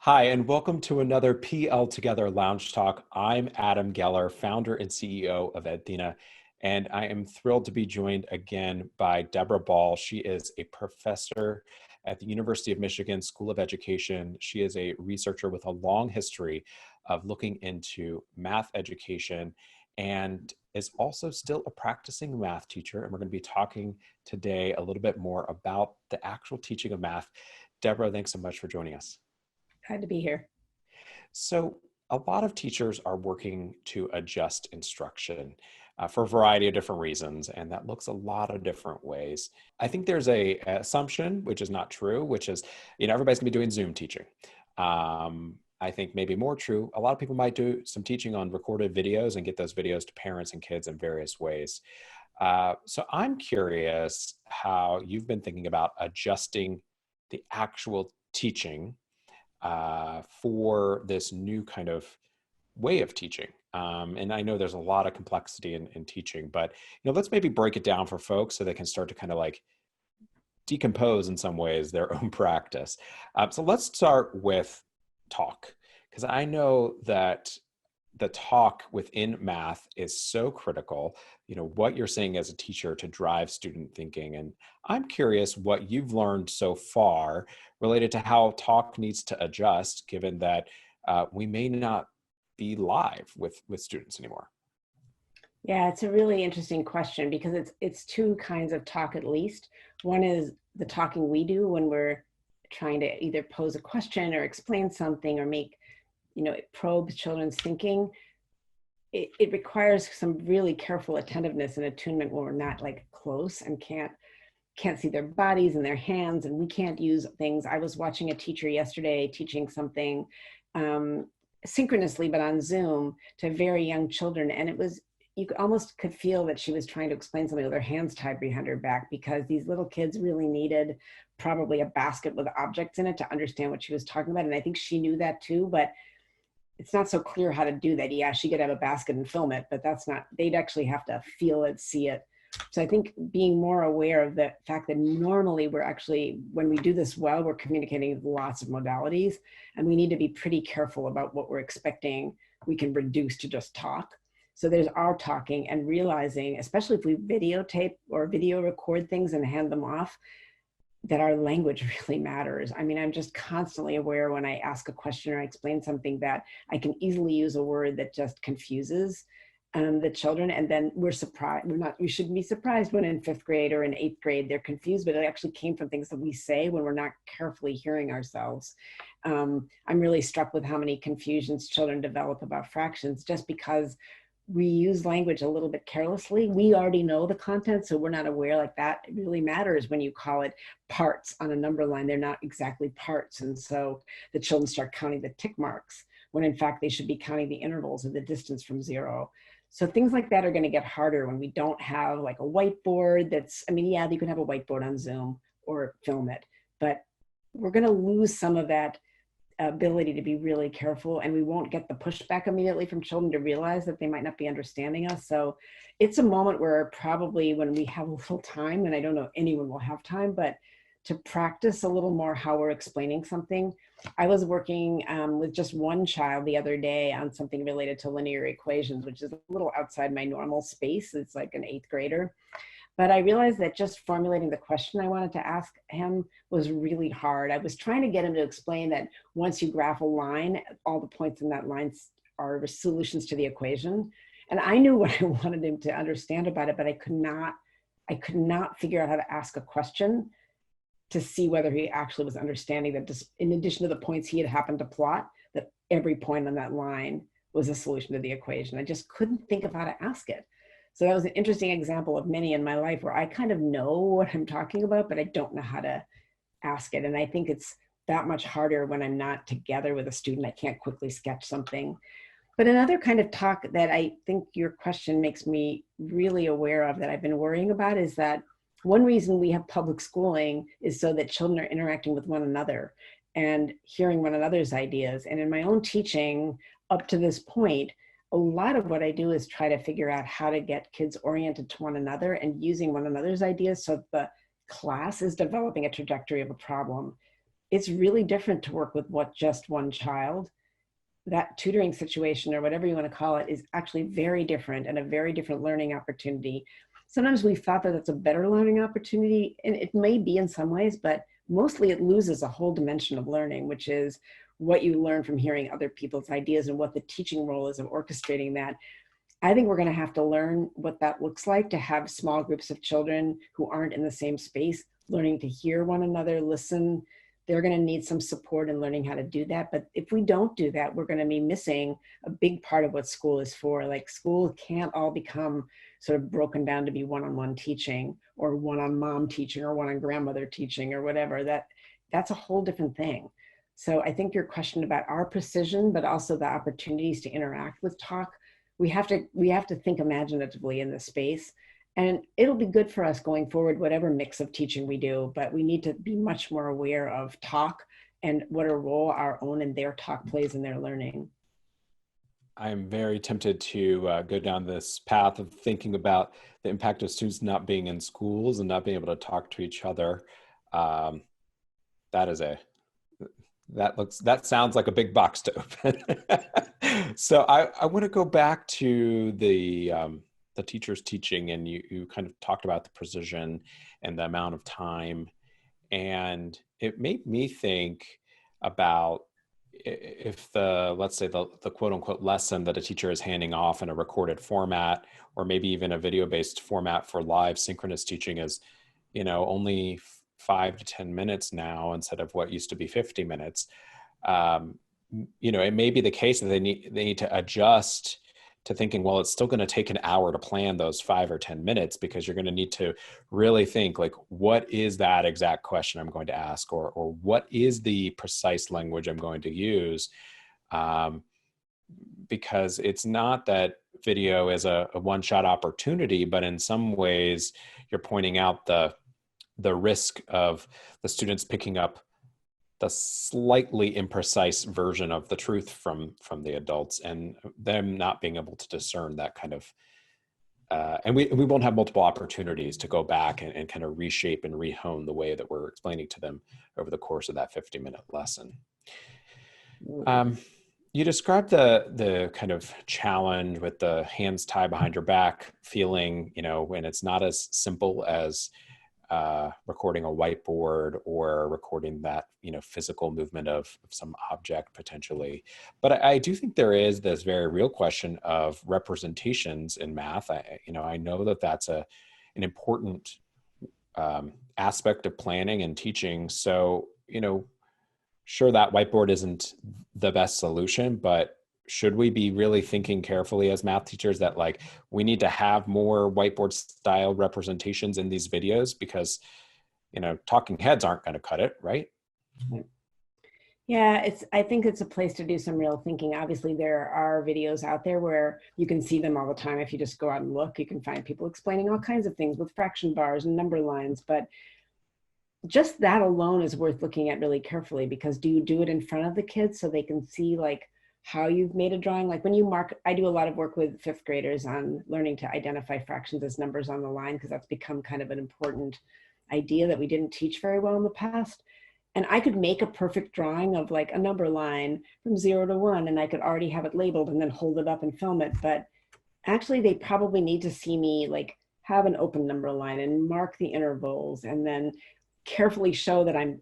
Hi, and welcome to another PL Together Lounge Talk. I'm Adam Geller, founder and CEO of EdThena, and I am thrilled to be joined again by Deborah Ball. She is a professor at the University of Michigan School of Education. She is a researcher with a long history of looking into math education and is also still a practicing math teacher. And we're going to be talking today a little bit more about the actual teaching of math. Deborah, thanks so much for joining us. Glad to be here. So, a lot of teachers are working to adjust instruction for a variety of different reasons, and that looks a lot of different ways. I think there's a assumption, which is not true, which is, everybody's gonna be doing Zoom teaching. I think maybe more true, a lot of people might do some teaching on recorded videos and get those videos to parents and kids in various ways. So I'm curious how you've been thinking about adjusting the actual teaching for this new kind of way of teaching. And I know there's a lot of complexity in teaching, but let's maybe break it down for folks so they can start to kind of like decompose in some ways their own practice. So let's start with talk, because I know that the talk within math is so critical, what you're saying as a teacher to drive student thinking. And I'm curious what you've learned so far related to how talk needs to adjust, given that we may not be live with students anymore. Yeah, it's a really interesting question because it's two kinds of talk at least. One is the talking we do when we're trying to either pose a question or explain something or make, it probes children's thinking. It requires some really careful attentiveness and attunement when we're not like close and can't see their bodies and their hands, and we can't use things. I was watching a teacher yesterday teaching something synchronously, but on Zoom to very young children. And you almost could feel that she was trying to explain something with her hands tied behind her back, because these little kids really needed probably a basket with objects in it to understand what she was talking about. And I think she knew that too, but it's not so clear how to do that. Yeah, she could have a basket and film it, but they'd actually have to feel it, see it. So I think being more aware of the fact that normally when we do this well, we're communicating with lots of modalities, and we need to be pretty careful about what we're expecting we can reduce to just talk. So there's our talking and realizing, especially if we videotape or video record things and hand them off, that our language really matters. I mean, I'm just constantly aware when I ask a question or I explain something that I can easily use a word that just confuses the children, and then we're surprised. We shouldn't be surprised when in fifth grade or in eighth grade they're confused, but it actually came from things that we say when we're not carefully hearing ourselves. I'm really struck with how many confusions children develop about fractions just because we use language a little bit carelessly. We already know the content, so we're not aware like that. It really matters when you call it parts on a number line. They're not exactly parts, and so the children start counting the tick marks when in fact they should be counting the intervals or the distance from zero. So things like that are going to get harder when we don't have like a whiteboard yeah, you can have a whiteboard on Zoom or film it, but we're going to lose some of that ability to be really careful, and we won't get the pushback immediately from children to realize that they might not be understanding us. So it's a moment where probably when we have a little time, and I don't know if anyone will have time, but to practice a little more how we're explaining something. I was working with just one child the other day on something related to linear equations, which is a little outside my normal space. It's like an eighth grader. But I realized that just formulating the question I wanted to ask him was really hard. I was trying to get him to explain that once you graph a line, all the points in that line are solutions to the equation. And I knew what I wanted him to understand about it, but I could not figure out how to ask a question to see whether he actually was understanding that, just in addition to the points he had happened to plot, that every point on that line was a solution to the equation. I just couldn't think of how to ask it. So that was an interesting example of many in my life where I kind of know what I'm talking about, but I don't know how to ask it. And I think it's that much harder when I'm not together with a student. I can't quickly sketch something. But another kind of talk that I think your question makes me really aware of that I've been worrying about is that one reason we have public schooling is so that children are interacting with one another and hearing one another's ideas. And in my own teaching up to this point, a lot of what I do is try to figure out how to get kids oriented to one another and using one another's ideas so the class is developing a trajectory of a problem. it's really different to work with just one child. That tutoring situation, or whatever you want to call it, is actually very different and a very different learning opportunity. Sometimes we've thought that that's a better learning opportunity, and it may be in some ways, but mostly it loses a whole dimension of learning, which is what you learn from hearing other people's ideas and what the teaching role is of orchestrating that. I think we're going to have to learn what that looks like to have small groups of children who aren't in the same space learning to hear one another, listen. They're going to need some support in learning how to do that. But if we don't do that, we're going to be missing a big part of what school is for. Like, school can't all become sort of broken down to be one-on-one teaching, or one-on-mom teaching, or one-on-grandmother teaching, or whatever. That's a whole different thing. So I think your question about our precision, but also the opportunities to interact with talk, we have to think imaginatively in this space, and it'll be good for us going forward, whatever mix of teaching we do. But we need to be much more aware of talk and what a role our own and their talk plays in their learning. I'm very tempted to go down this path of thinking about the impact of students not being in schools and not being able to talk to each other. Um, that sounds like a big box to open. So I want to go back to the teachers teaching, and you kind of talked about the precision and the amount of time, and it made me think about if let's say the quote unquote lesson that a teacher is handing off in a recorded format, or maybe even a video based format for live synchronous teaching, is, only 5 to 10 minutes now instead of what used to be 50 minutes. It may be the case that they need to adjust to thinking, well, it's still going to take an hour to plan those 5 or 10 minutes, because you're going to need to really think, like, what is that exact question I'm going to ask, or what is the precise language I'm going to use? Because it's not that video is a one-shot opportunity, but in some ways you're pointing out the risk of the students picking up the slightly imprecise version of the truth from the adults, and them not being able to discern that kind of, and we won't have multiple opportunities to go back and kind of reshape and rehone the way that we're explaining to them over the course of that 50-minute lesson. You described the kind of challenge with the hands tied behind your back feeling, when it's not as simple as recording a whiteboard or recording that, physical movement of some object potentially. But I do think there is this very real question of representations in math. I know that that's an important aspect of planning and teaching. So, sure, that whiteboard isn't the best solution, but should we be really thinking carefully as math teachers that, like, we need to have more whiteboard style representations in these videos, because, talking heads aren't going to cut it, right? Yeah, I think it's a place to do some real thinking. Obviously, there are videos out there where you can see them all the time. If you just go out and look, you can find people explaining all kinds of things with fraction bars and number lines. But just that alone is worth looking at really carefully, because do you do it in front of the kids so they can see, like, how you've made a drawing? Like, when you mark, I do a lot of work with 5th graders on learning to identify fractions as numbers on the line, because that's become kind of an important idea that we didn't teach very well in the past. And I could make a perfect drawing of, like, a number line from 0 to 1, and I could already have it labeled and then hold it up and film it. But actually, they probably need to see me, like, have an open number line and mark the intervals, and then carefully show that I'm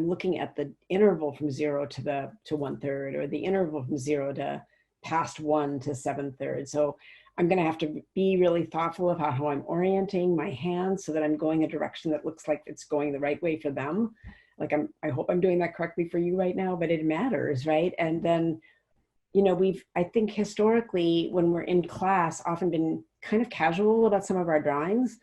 looking at the interval from 0 to 1/3, or the interval from 0 to past 1 to 7/3. So I'm going to have to be really thoughtful about how I'm orienting my hands so that I'm going a direction that looks like it's going the right way for them. Like, I hope I'm doing that correctly for you right now, but it matters, right? And then, I think historically, when we're in class, often been kind of casual about some of our drawings.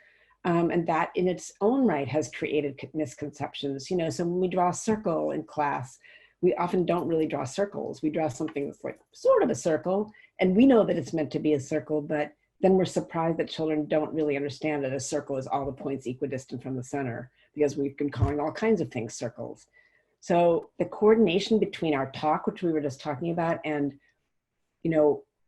And that in its own right has created misconceptions. So when we draw a circle in class, we often don't really draw circles. We draw something that's like sort of a circle, and we know that it's meant to be a circle, but then we're surprised that children don't really understand that a circle is all the points equidistant from the center, because we've been calling all kinds of things circles. So the coordination between our talk, which we were just talking about, and,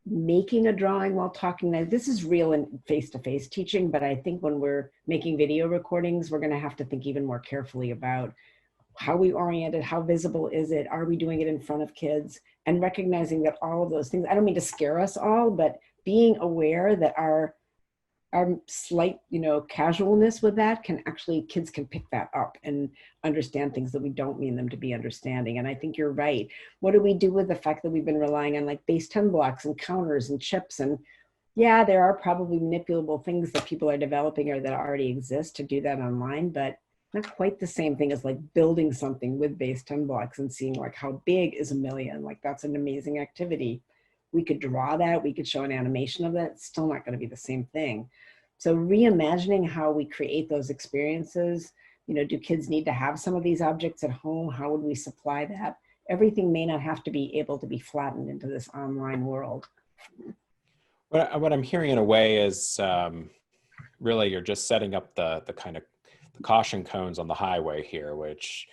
making a drawing while talking. Now, this is real in face-to-face teaching, but I think when we're making video recordings, we're going to have to think even more carefully about how are we oriented, how visible is it, are we doing it in front of kids, and recognizing that all of those things, I don't mean to scare us all, but being aware that our slight, casualness with that can actually, kids can pick that up and understand things that we don't mean them to be understanding. And I think you're right. What do we do with the fact that we've been relying on like base 10 blocks and counters and chips? And yeah, there are probably manipulable things that people are developing or that already exist to do that online, but not quite the same thing as like building something with base 10 blocks and seeing like how big is a million. Like that's an amazing activity. We could draw that, we could show an animation of that. It's still not going to be the same thing. So reimagining how we create those experiences, do kids need to have some of these objects at home? How would we supply that? Everything may not have to be able to be flattened into this online world. What I'm hearing in a way is really you're just setting up the kind of the caution cones on the highway here, which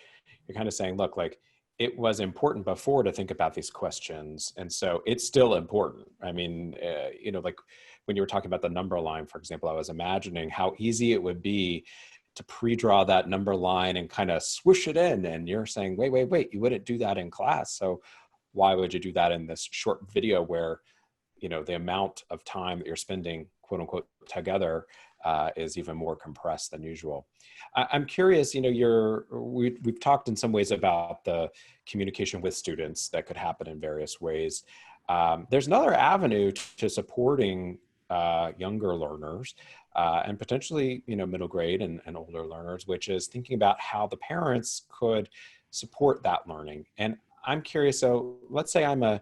you're kind of saying, look, like it was important before to think about these questions. And so it's still important. I mean, like when you were talking about the number line, for example, I was imagining how easy it would be to pre-draw that number line and kind of swoosh it in. And you're saying, wait, you wouldn't do that in class. So why would you do that in this short video where, the amount of time that you're spending, quote unquote, together is even more compressed than usual. I'm curious, we've talked in some ways about the communication with students that could happen in various ways. There's another avenue to supporting younger learners and potentially, middle grade and older learners, which is thinking about how the parents could support that learning. And I'm curious, so let's say I'm a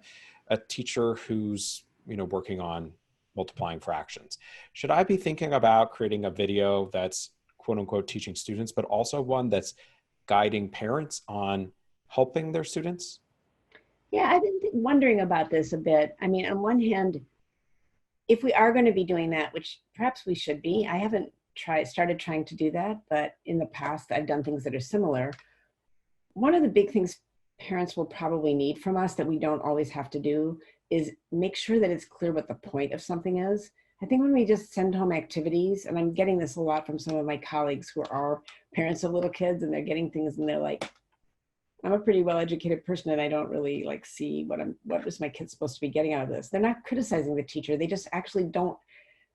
teacher who's, working on multiplying fractions. Should I be thinking about creating a video that's quote unquote teaching students, but also one that's guiding parents on helping their students? Yeah, I've been wondering about this a bit. I mean, on one hand, if we are going to be doing that, which perhaps we should be, I haven't started trying to do that, but in the past I've done things that are similar. One of the big things parents will probably need from us that we don't always have to do is make sure that it's clear what the point of something is. I think when we just send home activities, and I'm getting this a lot from some of my colleagues who are parents of little kids, and they're getting things and they're like, I'm a pretty well-educated person and I don't really like see what is my kid supposed to be getting out of this. They're not criticizing the teacher. They just actually don't.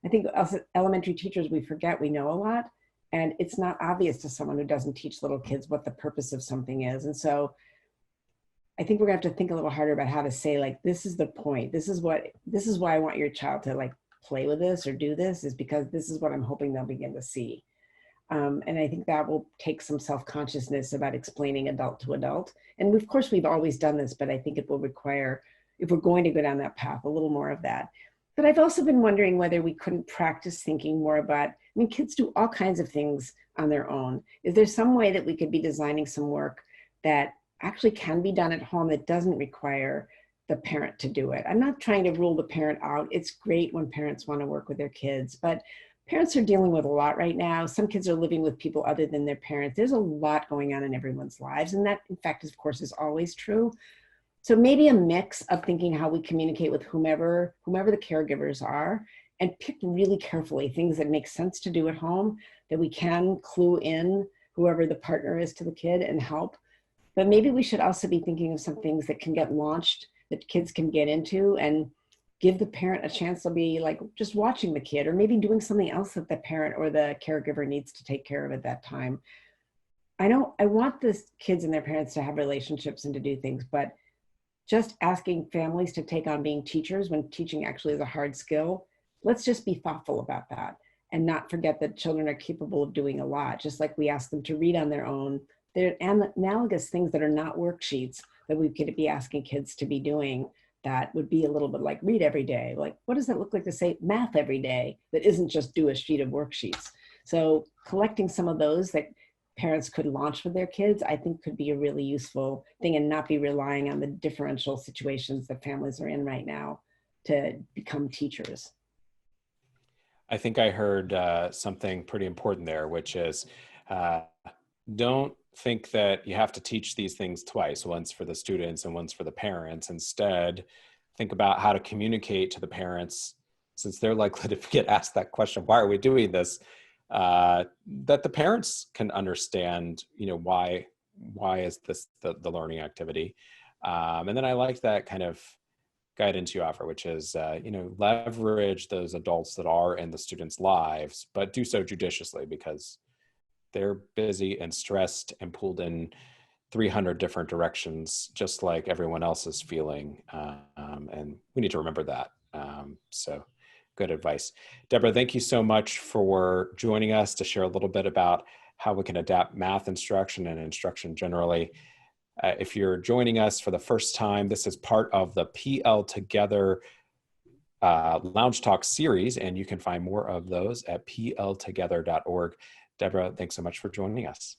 I think us elementary teachers, we forget we know a lot, and it's not obvious to someone who doesn't teach little kids what the purpose of something is. And so I think we're gonna have to think a little harder about how to say, like, this is the point. This is why I want your child to like play with this or do this, is because this is what I'm hoping they'll begin to see. And I think that will take some self-consciousness about explaining adult to adult. And of course, we've always done this, but I think it will require, if we're going to go down that path, a little more of that. But I've also been wondering whether we couldn't practice thinking more about, I mean, kids do all kinds of things on their own. Is there some way that we could be designing some work that actually can be done at home that doesn't require the parent to do it? I'm not trying to rule the parent out. It's great when parents want to work with their kids, but parents are dealing with a lot right now. Some kids are living with people other than their parents. There's a lot going on in everyone's lives. And that, in fact, of course, is always true. So maybe a mix of thinking how we communicate with whomever the caregivers are, and pick really carefully things that make sense to do at home, that we can clue in whoever the partner is to the kid and help. But maybe we should also be thinking of some things that can get launched, that kids can get into, and give the parent a chance to be like just watching the kid, or maybe doing something else that the parent or the caregiver needs to take care of at that time. I want the kids and their parents to have relationships and to do things, but just asking families to take on being teachers when teaching actually is a hard skill, let's just be thoughtful about that and not forget that children are capable of doing a lot. Just like we ask them to read on their own, there are analogous things that are not worksheets that we could be asking kids to be doing that would be a little bit like read every day. Like, what does it look like to say math every day that isn't just do a sheet of worksheets? So collecting some of those that parents could launch with their kids, I think could be a really useful thing, and not be relying on the differential situations that families are in right now to become teachers. I think I heard something pretty important there, which is uh, don't think that you have to teach these things twice, once for the students and once for the parents. Instead, think about how to communicate to the parents, since they're likely to get asked that question, why are we doing this? That the parents can understand, why why is this the learning activity? And then I like that kind of guidance you offer, which is, leverage those adults that are in the students' lives, but do so judiciously because they're busy and stressed and pulled in 300 different directions, just like everyone else is feeling. And we need to remember that. So good advice. Deborah, thank you so much for joining us to share a little bit about how we can adapt math instruction and instruction generally. If you're joining us for the first time, this is part of the PL Together Lounge Talk series, and you can find more of those at pltogether.org. Deborah, thanks so much for joining us.